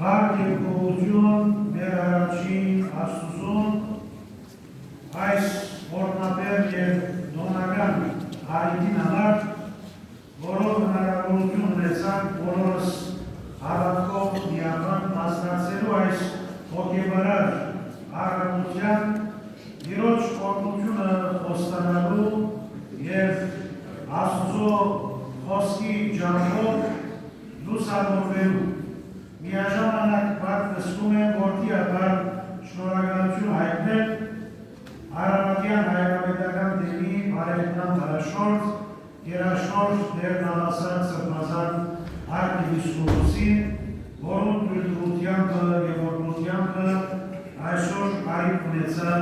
Հարկ և գողություն մեր առաջին Աստուծուն, այս օրնաբեր և դոնական հայտին համար, որով հնարավորություն ունեցանք բոլորս հավատքով միաբան մասնակցելու այս հոգեբարար առավոտյան Տիրոջ օրհնությունը խոստանալու և Աստծո խոսքի ջանքով լուսավորվելու միաժամանակ պատվստում եմ որդիաբար շնորհակալություն հայտնել Արարատյան հայրապետական դեմի բարեկամ հրաշորդ, երաշնորհ Տեր Նավասար Սրբազան արքեպիսկոպոսին, որում թույլտվությամբ և օրհնությամբ այսօր կարիք ունեցա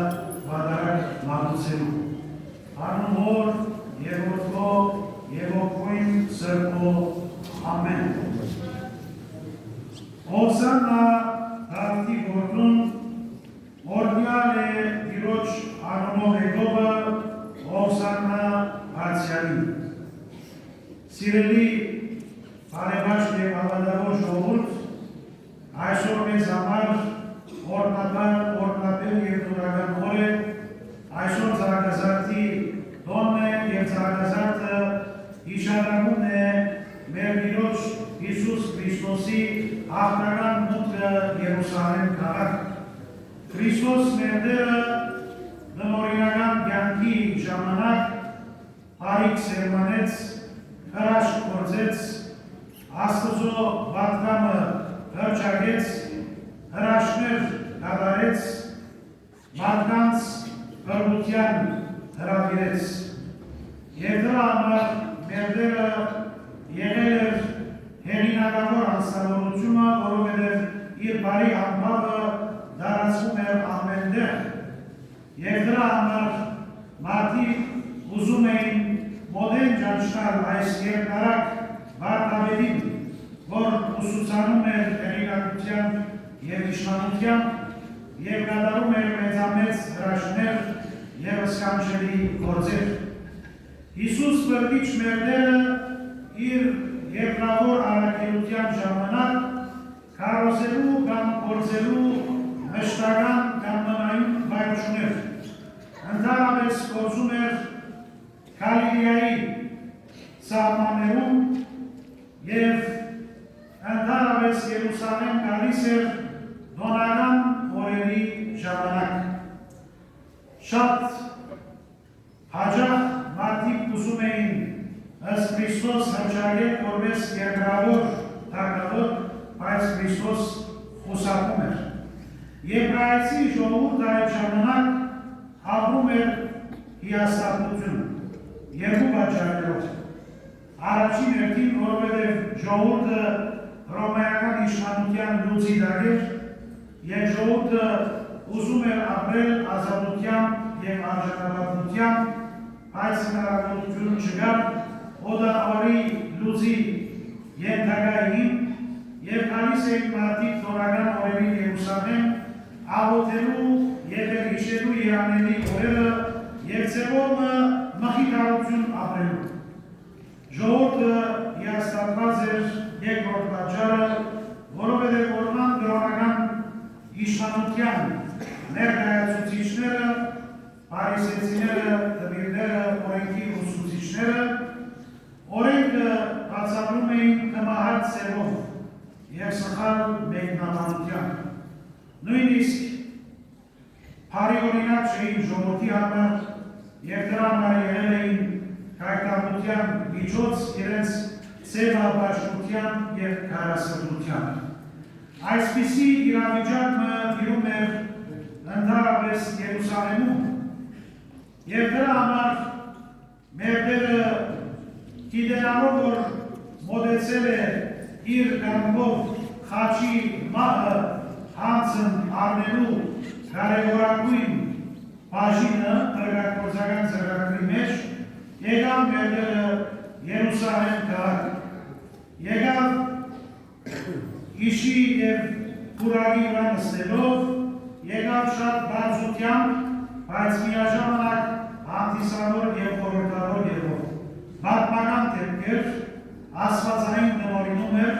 վատարակ մատուցելու։ Անուն Հոր և Որդու և Ոգին Սրբո ամեն։ Հոսաննա Դավթի որդուն, օրհնյալ է Տիրոջ անունով եկողը, Հոսաննա Բարձրյալին։ Սիրելի բարեբաշտ և հավատավոր ժողովուրդ, այսօր մեզ համար օրհնապեր և տոնական օր է, այսօր ծաղկազարդի տոնն է և ծաղկազարդը հիշատակումն է մեր Տիրոջ Հիսուս Քրիստոսի հաղթական մուտքը Երուսաղեմ քաղաք։ Քրիստոս մեր Տերը նորինական կյանքի ժամանակ հարիկ սերմանեց, հրաշք գործեց, Աստծո պատգամը հռչակեց, հրաշքներ կատարեց, մարդկանց բռնության հրավիրեց։ Եվ դրա համար մեր Տերը եղել էր հեղինակավոր անձնավորությունը, որովհետև իր բարի համբավը դարացվում էր ամենտեղ։ Եվ դրա համար մարդիկ ուզում էին մոդեն ճանչնալ այս երկարակ վարդապետին, որ ուսուցանում էր հեղինակությամբ և իշխանությամբ և կատարում էր մեծամեծ հրաշքներ և սքանչելի գործեր։ Հիսուս Քրիստոս մեր Տերը իր երկրավոր առաքելության ժամանակ քարոզելու կամ գործելու մշտական կամ մնայուն վայր չուներ։ Ընդհանրապես գործում էր Գալիլեայի սահմաններում և ընդհանրապես Երուսաղեմ գալիս էր դոնական օրերի ժամանակ։ Շատ հաճախ մարդիկ ուզում էին ըստ Քրիստոս հռչակել որպես երկրավոր թագավոր, բայց Քրիստոս խուսափում էր։ Եբրայեցի ժողովուրդը այդ ժամանակ ապրում էր հիասթափություն երկու պատճառներով։ Առաջին հերթին, որովհետև ժողովուրդը հռոմեական իշխանության լուծի տակ էր և ժողովուրդը ուզում էր ապրել ազատությամբ և արժանապատվությամբ, բայց հնարավորություն չկար օդանավարի լուծի ենթակային և գալիս էին մարդիկ տոնական օրերին Երուսաղեմ աղոթելու և հիշելու իրանելի օրերը և ձևովը մխիթարություն ապրելու։ Ժողովուրդը հիասթափված էր երկրորդ պատճառը, որովհետև օրվան կրոնական իշխանության ներկայացուցիչները, փարիսեցիները, տբիրները, օրենքի ուսուցիչները օրենքը բացատրում էին կմահած ձևով և սխալ մեկնաբանությամբ։ Նույնիսկ փարիօրինակ չէին ժողովրդի համար և դրա համար եղել էին կայտառության միջոց իրենց ձևապաշտության և քարասրտությամբ։ Այսպիսի իրավիճակը տիրում էր ընդհանրապես Երուսաղեմում և դրա համար մեր Տերը գիտենալով, որ մոտեցել է իր կամքով խաչի մահը հանձն առնելու կարևորագույն բաժինը փրկագործական ծրագրի մեջ, եկավ մեր Տերը Երուսաղեմ քաղաք։ Եկավ իշի և կուրակի վրա նստելով, եկավ շատ բարձրությամբ, բայց միաժամանակ հանդիսավոր և խորհրդավոր եղող։ Պատմական դեպքեր, աստվածային նորինում էր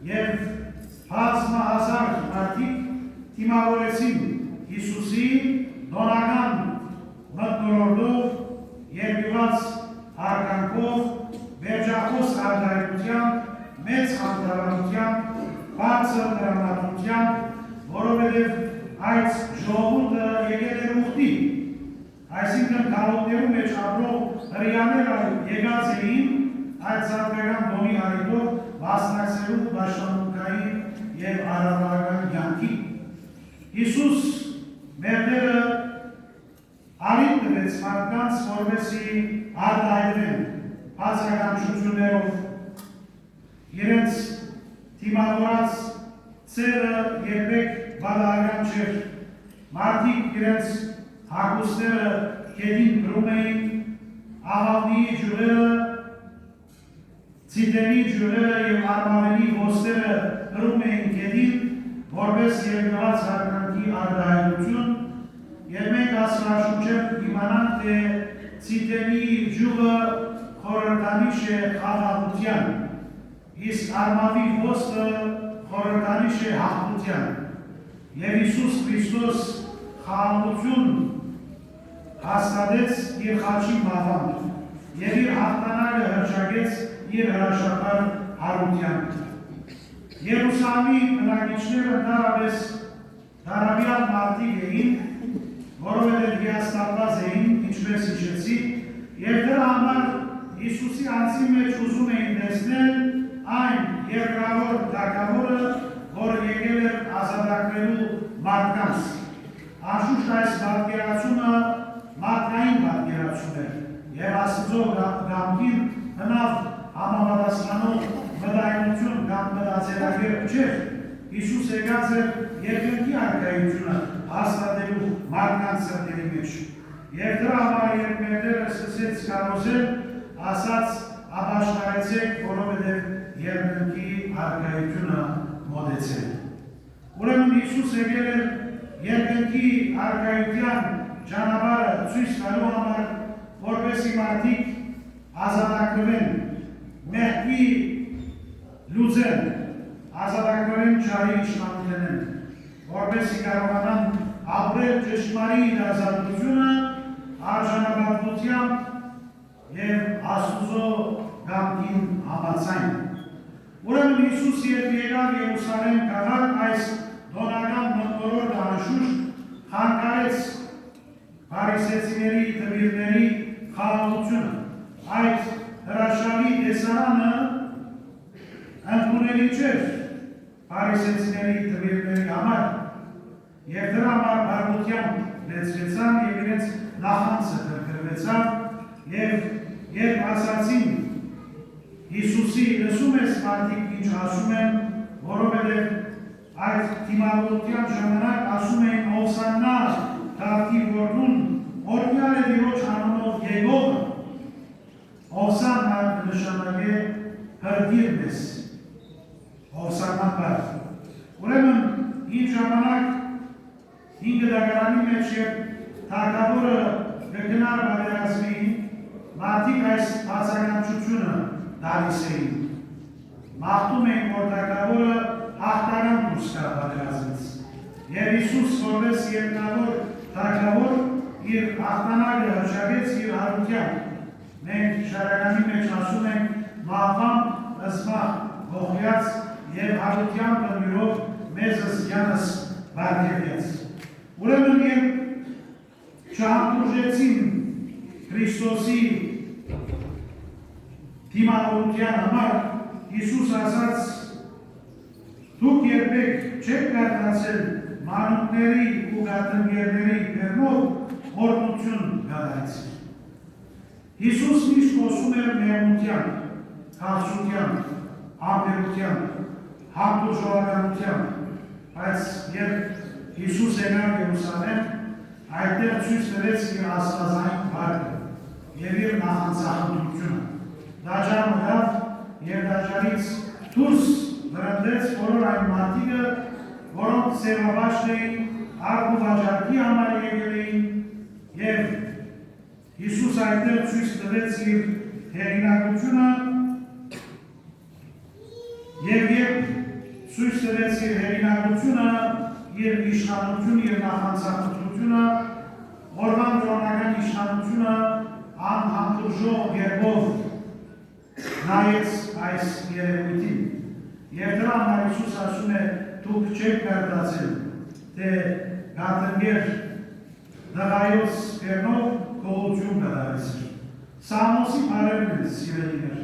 և բազմահազար թիմավորեցին Հիսուսի դոնական մթնոլորտով երկյուված հարգանքով վերջախոս արտահայտությամբ, մեծ հանդարավությամբ, բարձր տրամադրությամբ, որովհետև այդ ժողովուրդը եկել էր ուխտի, այսինքն քարոզներու մեջ ապրող հրեաները եկած էին այդ զարգական դոնի առիթով մասնակցելու պաշտամունքային և արարողական կյանքի։ Հիսուս մերները առիթ տվեց մարդկանց, որպեսզի արտահայտվեն բացականչություններով, իրենց թիմավորած ծերը երբեք բադահական չէր, մարդիկ իրենց հագուստները գետին կրում էին, աղավնիի ջուրերը, ցիտենի ջուրերը և արմավենի ոսները կրում էին գետին, որպես երկրված հարգանքի արտահայտություն, և մենք ասրաշուչև իմանանք, թե ցիտենի ջուրը խորհրդանիշ է խաղաղության, իսկ արմավի ոսը խորհրդանիշ է հաղթության, և Հիսուս Քրիստոս խաղաղություն հաստատեց իր խաչի մահվամբ և իր հաղթանակը հռչակեց իր հրաշքար հարությամբ։ Երուսաղեմի բնակիչները ընդհանրապես դարավյալ մարդիկ էին, որովհետև հիասթափված էին, ինչպես հիշեցի, և դրա համար Հիսուսի անձի մեջ ուզում էին տեսնել այն երկրավոր թագավորը, որ եկել էր ազատագրելու մարդկանց։ Անշուշտ այս պատկերացումը մարդկային պատկերացում էր, և Աստծո կամքին բնավ համապատասխանող մտայնություն կամ մտածելակերպ չէր։ Հիսուս եկած էր երկնքի արքայությունը հաստատելու մարդկանց սրտերի մեջ։ Եվ դրա համար երբ մերները սկսեց քարոզել, ասաց ապաշխարեցեք, որովհետև երկնքի արքայությունը մոտեցել։ Ուրեմն Հիսուս եկել էր երկնքի արքայության ճանապարհը ցույց տալու համար, որպեսզի մարդիկ ազատագրվեն, մեղքի լուծեն, ազատագրվեն չարի իշխանությունեն, որպեսզի կարողանան ապրել ճշմարիտ ազատությունը արժանապատվությամբ և Աստծո կամքին համաձայն։ Ուրեմն Հիսուս երբ եկավ Երուսաղեմ քաղաք, այս դոնական մթնոլորտը անշուշտ խանգարեց փարիսեցիների տվիրների խաղաղությունը։ Այդ հրաշալի տեսարանը ընդունելի չէր փարիսեցիների տվիրների համար, և դրա համար բարկությամբ լեցվեցան և իրենց նախանձը կրկրվեցան, և երբ ասացին Հիսուսի լսում ես մարդիկ ինչ ասում են, որովհետև այդ թիմավորության ժամանակ ասում էին Հոսաննա Դավթի որդուն, օրհնյալ է Տիրոջ անունով եկողը, Հոսաննա նշանակե հրդիր մեզ, Հոսաննա բառ։ Ուրեմն ինչ ժամանակ 5 դարանի մեջ երբ թագավորը կգնար պատերազմի, մարդիկ այս բացականչությունը տալիս էին։ Մաղթում էին, որ թագավորը հաղթանակ դուրս գա պատերազմից։ Եվ Հիսուս որպես երկնավոր թագավոր իր հաղթանակը հռչակեց իր հարությամբ։ Մենք շարականի մեջ ասում ենք մահվան ըսմախ ողյաց և հարությամբ ընդյուրով մեզս յանս բարգևեց։ Ուրեմն երբ չհանդուրժեցին Քրիստոսի թիմավորության համար, Հիսուս ասաց, դուք երբեք չեք կարդացել մանուկների ու գատնգերների բերնով օրհնություն կատարեցին։ Հիսուս միշտ խոսում էր մեղմությամբ, քաղցրությամբ, համբերությամբ, հանդուրժողականությամբ, բայց երբ Հիսուս եկավ Երուսաղեմ, այդտեղ ցույց տվեց իր աստվածային վարկը և իր նախանձախնդրությունը։ Դաժան մտավ և դաժանից դուրս վրընդեց բոլոր այն մարդիկը, որոնք սևաբաշտ էին, արք ու վաճառքի համար եկել էին, և Հիսուս այդտեղ ցույց տվեց իր հեղինակությունը, և երբ ցույց տվեց իր հեղինակությունը, իր իշխանությունը եւ նախանցակցությունը օրվան կրոնական իշխանությունը անհանդուրժող երբով նայեց այս երևույթին եւ դրա համար Հիսուս ասում է դուք չեք կարդացել թե գատնգեր դղայոց կերնով գողություն կդարեցիր Սամոսի բարերն են սիրելիներ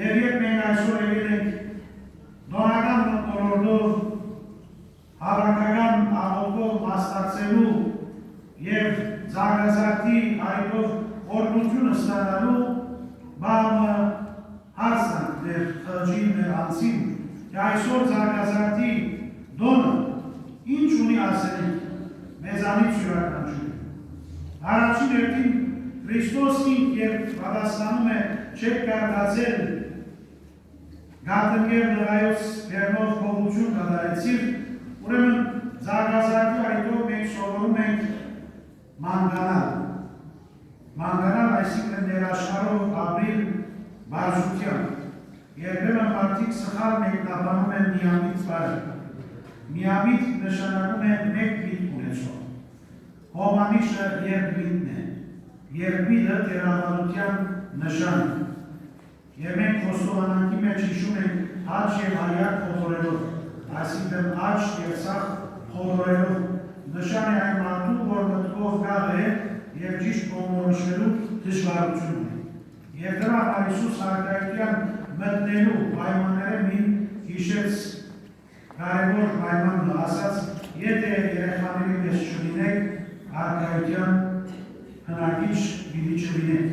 եւ երբ մենք այսօր եկել ենք նորական մոտորորդով հավաքական աղոթքով մասնակցելու եւ զարգացածի այդով օրնությունը ստանալու բանը հարցանք դեր խղճին մեր անցին եւ այսօր զարգացածի դոնը ինչ ունի ասել մեզանից յուրաքանչյուր առաջին հերթին Քրիստոսին երբ պատասխանում է չեք կարդացել գատնգեր դղայոց կերնով գողություն կդարեցիր ուրեմն զարգացածի այդով մենք սովորում ենք մանկանալ այսինքն ներաշխարհով ապրիլ բարձրությամբ երբեմն մարդիկ սխալ մեկնաբանում են միամիտ բառը միամիտ նշանակում է մեկ միտք ունեցող հոմանիշը երկմիտն է երկմիտը տերավարության նշան եւ մենք խոստովանանքի մեջ հիշում ենք աջ եւ հայակ խորհրելով այսինքն աջ եւ սախ խորհրելով նշան է այն մարդու որ մտքով գաղ է եւ ճիշտ կողմնորոշվելու դժվարություն ունի եւ դրա համար Հիսուս հարկայության մտնելու պայմանները մին հիշեց կարևոր պայմանն ասած եթե երեխաների պես չլինեք հարկայության հնագիչ գիտի չլինեք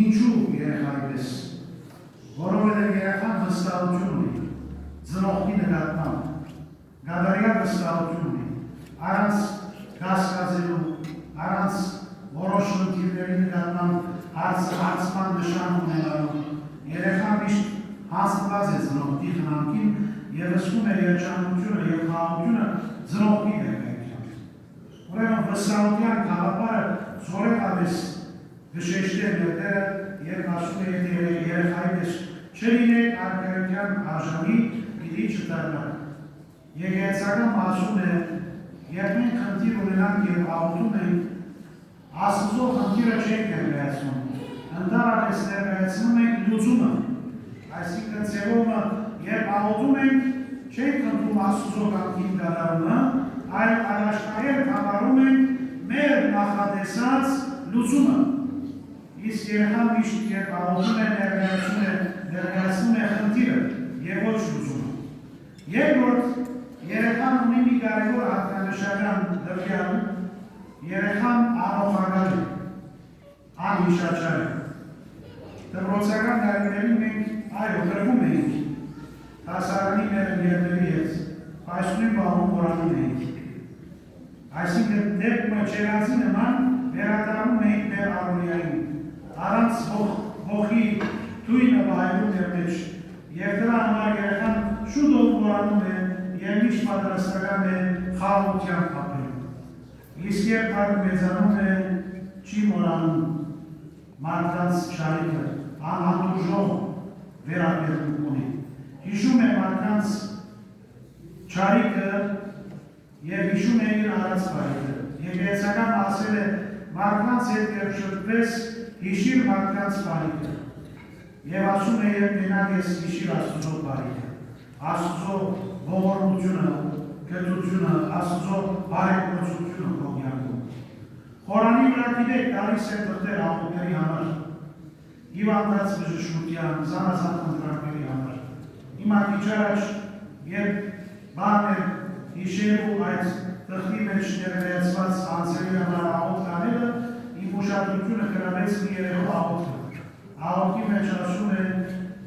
ինչու երեխայի պես որովհետև երեխան վստահություն ունի ծնողի նկատմամբ գադարյա վստահություն ունի առանց կասկածելու առանց որոշ խնդիրների նկատմամբ հարցման նշան ունենալու երեխան միշտ հաստված է ծնողի խնամքին եւ զգում է երջանկությունը եւ խաղաղությունը ծնողի ներկայությամբ ուրեմն վստահության գաղափարը զորեղապես գշեշտել ներդերը երբ ասում է երեխայի պես չլինեք հարկայության արժանի պիտի չդառնաք եկեղեցական ասում է երբ մենք խնդիր ունենանք եւ աղոթում ենք Աստծո խնդիրը չենք ներկայացնում ընդհանրապես ներկայացնում ենք լուծումը այսինքն ծևումը երբ աղոթում ենք չենք խնդրում Աստծո կամքին կատարումը այլ առաջնահերթ համարում ենք մեր նախատեսած լուծումը իսկ երեխան միշտ երբ աղոթում է ներկայացնում է խնդիրը եւ ոչ լուծումը երկրորդ երեխան ունի մի կարևոր հատկանշական դրյալ երեխան անոխագալ է, անհիշաչար է։ Դպրոցական տարիներին մենք այո գրվում էինք, հասարանի մեր ներների հետ, այսունի բաղում որանում էինք։ Այսինքն դեպքը չերացի նման վերադառնում էինք մեր առօրյային, առանց ողի թույնը վայրում դեր մեջ, եւ դրա համար երեխան շուտով որանում է եւ միշտ պատրաստական է խաղաղությամբ ապրել։ Իսկ երբ հարկ մեծանում է չի մորանում մարդկանց շարիկը, անհանդուրժող վերաբերում ունի։ Հիշում է մարդկանց շարիկը և հիշում է իր արած բարիկը։ Եկեղեցական ասել է մարդկանց հետ երբ շրջվես հիշիր մարդկանց բարիկը։ Եվ ասում է երբ մենակ ես հիշիր Աստծո բարիկը, Աստծո ողորմությունը, գտությունը, Աստծո բարեգործությունը քո կյանքում։ Խորանի վրա գիտեք տալիս է թղթեր աղոթքների համար, հիվանդանց բժշկության, զանազան խնդրանքների համար։ Հիմա քիչ առաջ երբ բան էր հիշելու այդ թղթի մեջ ներկայացված անձերի համար աղոթք անելը, իմ ուշադրությունը գրավեց մի երեխու աղոթքը։ Աղոթքի մեջ ասում է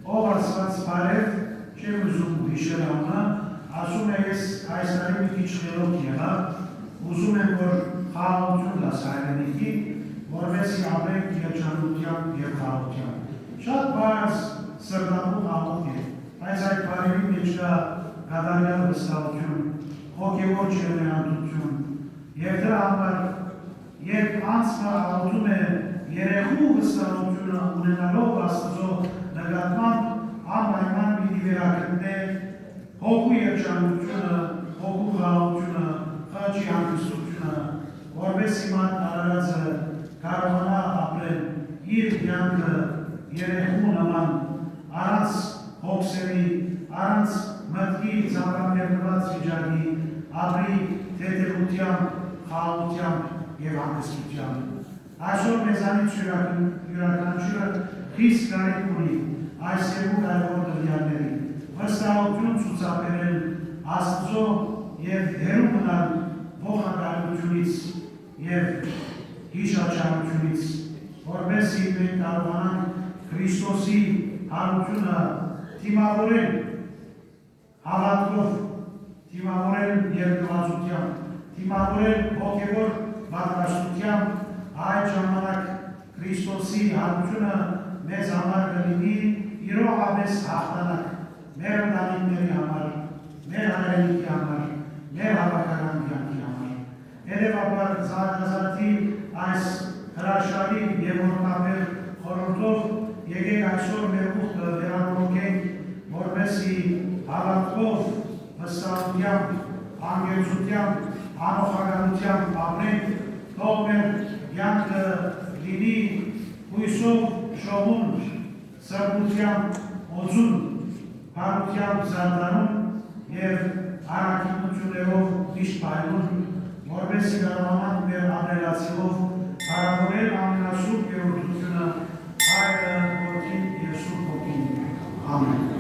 ով Աստված բարև, չեմ ուզում հիշել անունը, ասում է ես այս տարի մի քիչ խելոք եղա, ուզում եմ որ խաղաղություն դաս հայրենիքի, որովհետեւ ապրենք երջանկությամբ եւ խաղաղությամբ։ Շատ բարձ սրտապուխ աղոթք է, բայց այդ բարերի մեջ կա գադարյալ վստահություն, հոգեվոր չերնեանդություն, եւ դրա համար երբ անձը աղոթում է երեխու վստահությունը ունենալով Աստծո նկատմամբ անպայման պիտի վերականգնե հոգու երջանկությունը, որպես իման արարածը կարողանա ապրել իր կյանքը երեխու նման, առանց հոգսերի, առանց մտքի ծանրաբեռնված վիճակի, ապրի թեթևությամբ, խաղաղությամբ և հանգստությամբ։ Այսօր մեզանից յուրաքանչյուրը խիստ կարիք ունի այս երկու կարևոր տվյալների՝ վստահություն ցուցաբերել Աստծո և հեռու մնալ ողակալությունից և հիշաչարությունից, որպեսզի մենք կարողանանք Քրիստոսի հարությունը դիմավորել հավատքով, դիմավորել երկվածությամբ, դիմավորել հոգևոր պատրաստությամբ, այդ ժամանակ Քրիստոսի հարությունը մեզ համար կլինի իրողապես հաղթանակ մեր ընտանիքների համար, մեր հայրենիքի համար, մեր հավաքական կյանքի համար։ Հետևաբար զարգացածի այս հրաշալի և օրհնաբեր խորհրդով եկեք այսօր մեր ուխտը վերանորոգենք, որպեսզի հավատքով, վստահությամբ, անկեղծությամբ, անոխագանությամբ ապրենք, թող մեր կյանքը լինի հույսով շողուն, սրբությամբ, օծուն, բարությամբ զարդարում և առաքինություններով միշտ պայլուն, որպեսզի կարողանանք մեր ապրելացիով հարավորել ամենասուրբ երրորդությունը Հայրը, Որդին և Սուրբ Հոգին։ Ամեն։